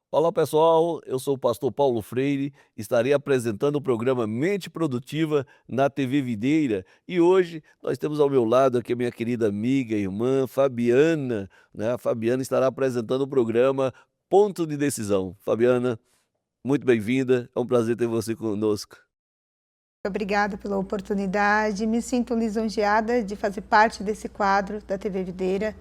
Olá pessoal, eu sou o pastor Paulo Freire, estarei apresentando o programa Mente Produtiva na TV Videira e hoje nós temos ao meu lado aqui a minha querida amiga e irmã Fabiana, né? A Fabiana estará apresentando o programa Ponto de Decisão. Fabiana, muito bem-vinda, é um prazer ter você conosco. Obrigada pela oportunidade. Me sinto lisonjeada de fazer parte desse quadro da TV Videira,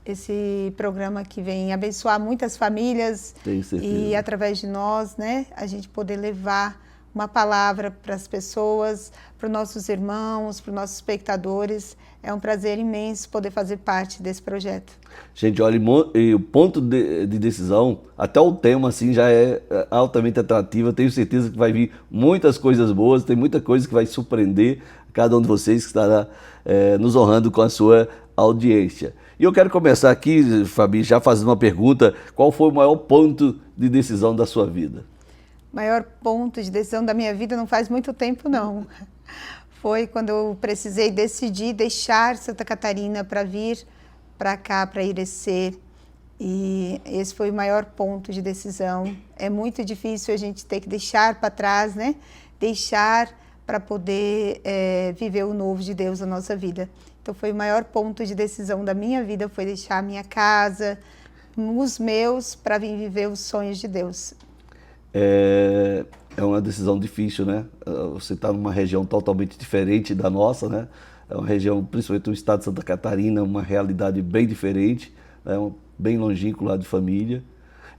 esse programa que vem abençoar muitas famílias Tenho e certeza. através de nós, né, a gente poder levar uma palavra para as pessoas, para os nossos irmãos, para os nossos espectadores. É um prazer imenso poder fazer parte desse projeto. Gente, olha, e o ponto de decisão, até o tema assim já é altamente atrativo. Eu tenho certeza que vai vir muitas coisas boas, tem muita coisa que vai surpreender cada um de vocês que estará nos honrando com a sua audiência. E eu quero começar aqui, Fabi, já fazendo uma pergunta: qual foi o maior ponto de decisão da sua vida? Maior ponto de decisão da minha vida não faz muito tempo, não. Foi quando eu precisei decidir deixar Santa Catarina para vir para cá, para Irecê. E esse foi o maior ponto de decisão. É muito difícil a gente ter que deixar para trás, né? Deixar para poder viver o novo de Deus na nossa vida. Então foi o maior ponto de decisão da minha vida, foi deixar a minha casa, os meus, para vir viver os sonhos de Deus. É uma decisão difícil, né? Você está numa região totalmente diferente da nossa, né? É uma região, principalmente o estado de Santa Catarina, uma realidade bem diferente, né? Bem longínquo lá de família.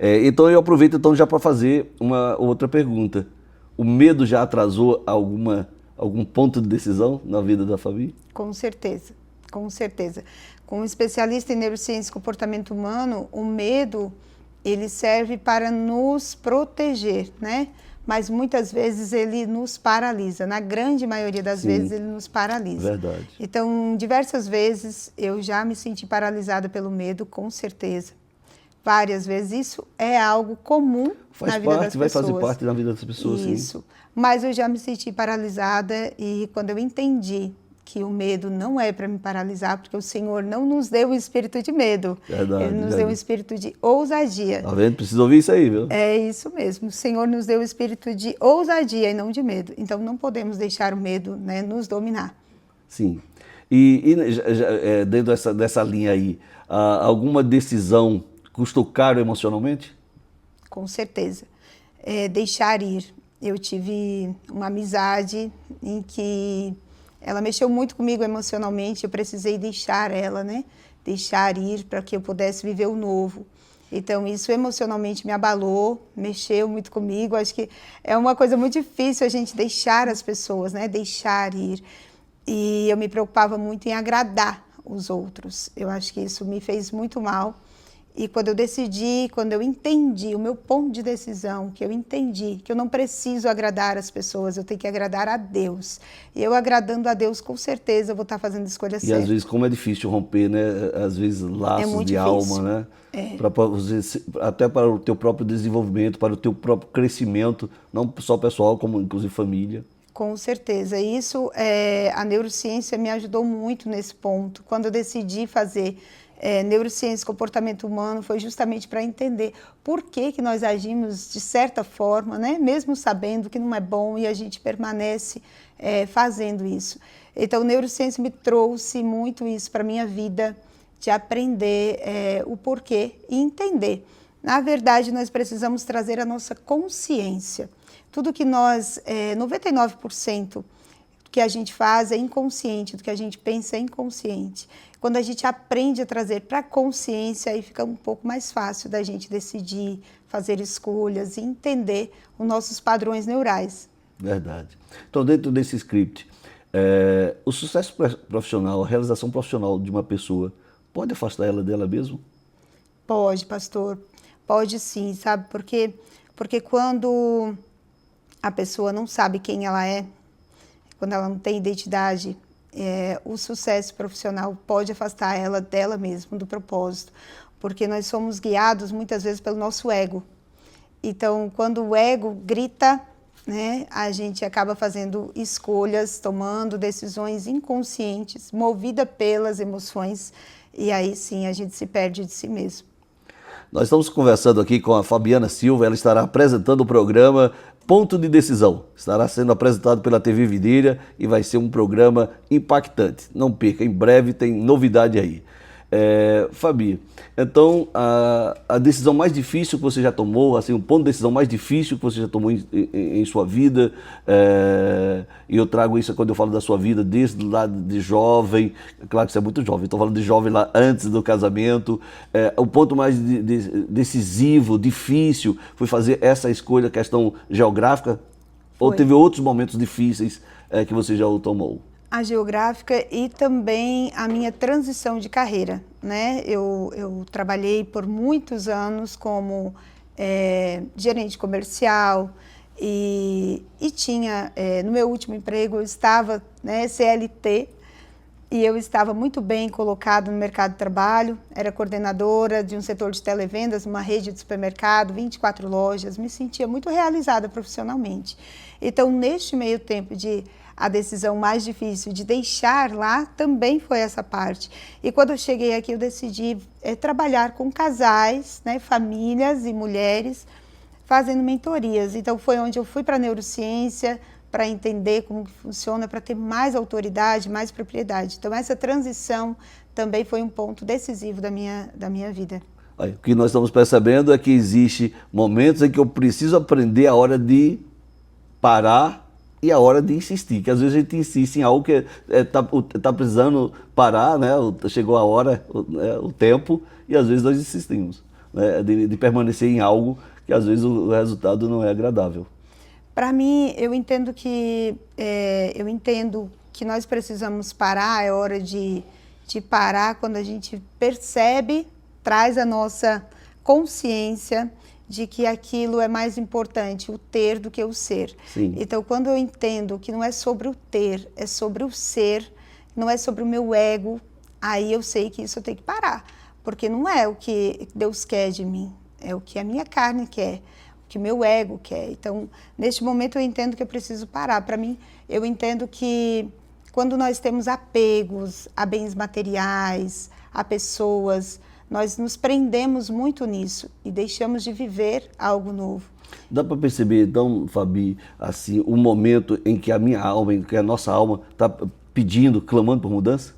Então eu aproveito então já para fazer uma outra pergunta. O medo já atrasou algum ponto de decisão na vida da família? Com certeza, com certeza. Como especialista em neurociência e comportamento humano, o medo, ele serve para nos proteger, né? Mas muitas vezes ele nos paralisa. Na grande maioria das vezes Sim, ele nos paralisa. verdade. Então, diversas vezes eu já me senti paralisada pelo medo, com certeza. Várias vezes. Isso é algo comum Faz na vida das parte, vai fazer pessoas. parte da vida das pessoas, sim. Isso. Mas eu já me senti paralisada e quando eu entendi que o medo não é para me paralisar, porque o Senhor não nos deu o espírito de medo, Verdade, Ele nos deu o verdade. espírito de ousadia. Tá vendo? Precisa ouvir isso aí, viu? É isso mesmo, o Senhor nos deu o espírito de ousadia e não de medo. Então não podemos deixar o medo, né, nos dominar. Sim. Dentro dessa linha aí, alguma decisão custou caro emocionalmente? Com certeza. Deixar ir. Eu tive uma amizade em que ela mexeu muito comigo emocionalmente, eu precisei deixar ela, né? Deixar ir para que eu pudesse viver o novo. Então, isso emocionalmente me abalou, mexeu muito comigo. Acho que é uma coisa muito difícil a gente deixar as pessoas, né? Deixar ir. E eu me preocupava muito em agradar os outros. Eu acho que isso me fez muito mal. E quando eu decidi, quando eu entendi o meu ponto de decisão, que eu entendi que eu não preciso agradar as pessoas, eu tenho que agradar a Deus. E eu agradando a Deus, com certeza eu vou estar fazendo a escolha E às vezes, certa. como é difícil romper, né? Às vezes, É laços muito de alma, difícil. né? Até para o teu próprio desenvolvimento, para o teu próprio crescimento, não só pessoal, como inclusive família. Com certeza. Isso, a neurociência me ajudou muito nesse ponto. Quando eu decidi fazer neurociência e comportamento humano, foi justamente para entender por que nós agimos de certa forma, né? Mesmo sabendo que não é bom e a gente permanece fazendo isso. Então, neurociência me trouxe muito isso para a minha vida, de aprender o porquê e entender. Na verdade, nós precisamos trazer a nossa consciência. Tudo que nós, 99% do que a gente faz é inconsciente, do que a gente pensa é inconsciente. Quando a gente aprende a trazer para a consciência, aí fica um pouco mais fácil da gente decidir, fazer escolhas e entender os nossos padrões neurais. Verdade. Então, dentro desse script, o sucesso profissional, a realização profissional de uma pessoa pode afastar ela dela mesma? Pode, pastor, pode sim, sabe? Porque quando a pessoa não sabe quem ela é, quando ela não tem identidade, o sucesso profissional pode afastar ela dela mesma, do propósito, porque nós somos guiados muitas vezes pelo nosso ego. Então, quando o ego grita, né, a gente acaba fazendo escolhas, tomando decisões inconscientes, movida pelas emoções, e aí sim a gente se perde de si mesmo. Nós estamos conversando aqui com a Fabiana Silva, ela estará apresentando o programa Ponto de Decisão. Estará sendo apresentado pela TV Videira e vai ser um programa impactante. Não perca, em breve tem novidade aí. Fabi, então a decisão mais difícil que você já tomou, assim, um ponto de decisão mais difícil que você já tomou em sua vida, e eu trago isso quando eu falo da sua vida, desde lá de jovem, claro que você é muito jovem, estou falando de jovem lá antes do casamento, o ponto mais decisivo, difícil, foi fazer essa escolha, questão geográfica, ou teve outros momentos difíceis que você já tomou? A geográfica e também a minha transição de carreira, né? Eu trabalhei por muitos anos como gerente comercial e tinha, no meu último emprego, eu estava, né, CLT, e eu estava muito bem colocado no mercado de trabalho, era coordenadora de um setor de televendas, uma rede de supermercado, 24 lojas, me sentia muito realizada profissionalmente. Então, neste meio tempo a decisão mais difícil de deixar lá também foi essa parte. E quando eu cheguei aqui, eu decidi trabalhar com casais, né, famílias e mulheres, fazendo mentorias. Então, foi onde eu fui para a neurociência, para entender como que funciona, para ter mais autoridade, mais propriedade. Então, essa transição também foi um ponto decisivo da minha vida. O que nós estamos percebendo é que existe momentos em que eu preciso aprender a hora de parar e a hora de insistir, que às vezes a gente insiste em algo que tá precisando parar, né? Chegou a hora, o tempo, e às vezes nós insistimos, né? De permanecer em algo que às vezes o resultado não é agradável. Para mim, eu entendo que nós precisamos parar, é hora de parar quando a gente percebe, traz a nossa consciência de que aquilo é mais importante, o ter, do que o ser. Sim. Então, quando eu entendo que não é sobre o ter, é sobre o ser, não é sobre o meu ego, aí eu sei que isso eu tenho que parar, porque não é o que Deus quer de mim, é o que a minha carne quer, o que o meu ego quer. Então, neste momento eu entendo que eu preciso parar. Para mim, eu entendo que quando nós temos apegos a bens materiais, a pessoas, nós nos prendemos muito nisso e deixamos de viver algo novo. Dá para perceber, então, Fabi, assim, um momento em que a minha alma, em que a nossa alma está pedindo, clamando por mudança?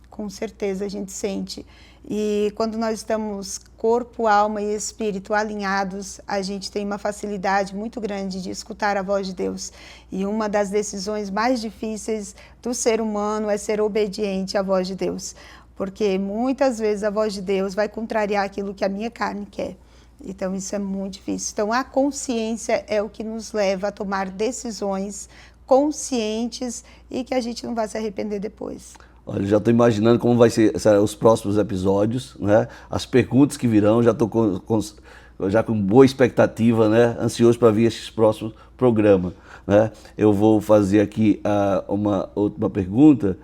Com certeza a gente sente. E quando nós estamos corpo, alma e espírito alinhados, a gente tem uma facilidade muito grande de escutar a voz de Deus. E uma das decisões mais difíceis do ser humano é ser obediente à voz de Deus. Porque muitas vezes a voz de Deus vai contrariar aquilo que a minha carne quer. Então isso é muito difícil. Então a consciência é o que nos leva a tomar decisões conscientes e que a gente não vai se arrepender depois. Olha, já estou imaginando como vai ser os próximos episódios, né? As perguntas que virão, já estou com boa expectativa, né? Ansioso para ver esses próximos programas, né? Eu vou fazer aqui uma última pergunta.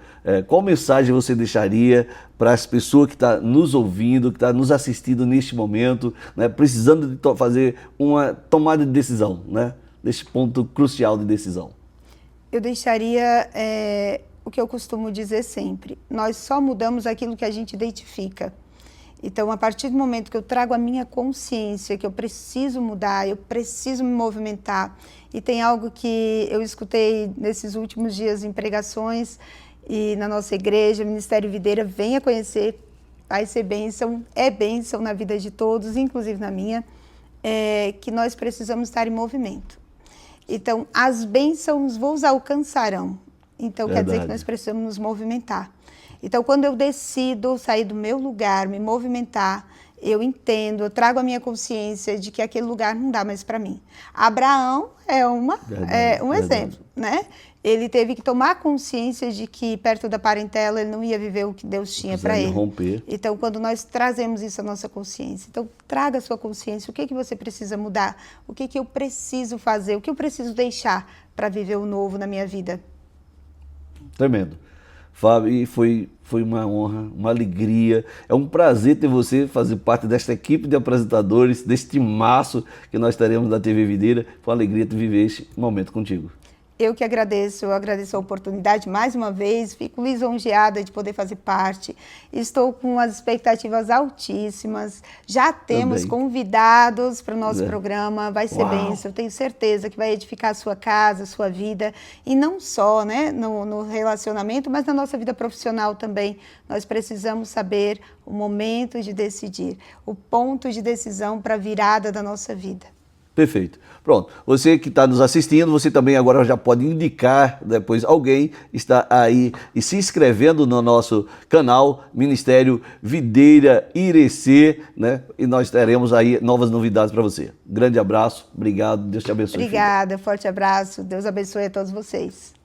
Qual mensagem você deixaria para as pessoas que estão nos ouvindo, que estão nos assistindo neste momento, né? Precisando de fazer uma tomada de decisão, né? Neste ponto crucial de decisão? Eu deixaria o que eu costumo dizer sempre: nós só mudamos aquilo que a gente identifica. Então, a partir do momento que eu trago a minha consciência, que eu preciso mudar, eu preciso me movimentar, e tem algo que eu escutei nesses últimos dias em pregações e na nossa igreja, Ministério Videira, venha conhecer, vai ser bênção, é bênção na vida de todos, inclusive na minha, que nós precisamos estar em movimento. Então, as bênçãos vos alcançarão. Então, Verdade. Quer dizer que nós precisamos nos movimentar. Então, quando eu decido sair do meu lugar, me movimentar, eu entendo, eu trago a minha consciência de que aquele lugar não dá mais para mim. Abraão é um exemplo, né? Ele teve que tomar consciência de que perto da parentela ele não ia viver o que Deus tinha para ele. Romper. Então, quando nós trazemos isso à nossa consciência, então traga a sua consciência, o que você precisa mudar, o que eu preciso fazer, o que eu preciso deixar para viver o novo na minha vida. Tremendo. Fábio, foi uma honra, uma alegria. É um prazer ter você fazer parte desta equipe de apresentadores, deste timaço que nós teremos na TV Videira. Foi uma alegria viver este momento contigo. Eu que agradeço, eu agradeço a oportunidade mais uma vez, fico lisonjeada de poder fazer parte, estou com as expectativas altíssimas, já temos convidados para o nosso programa, vai ser bênção, eu tenho certeza que vai edificar a sua casa, a sua vida, e não só, né, no relacionamento, mas na nossa vida profissional também. Nós precisamos saber o momento de decidir, o ponto de decisão para a virada da nossa vida. Perfeito. Pronto. Você que está nos assistindo, você também agora já pode indicar depois alguém está aí e se inscrevendo no nosso canal Ministério Videira Irecê, né? E nós teremos aí novas novidades para você. Grande abraço, obrigado, Deus te abençoe. Obrigada, forte abraço, Deus abençoe a todos vocês.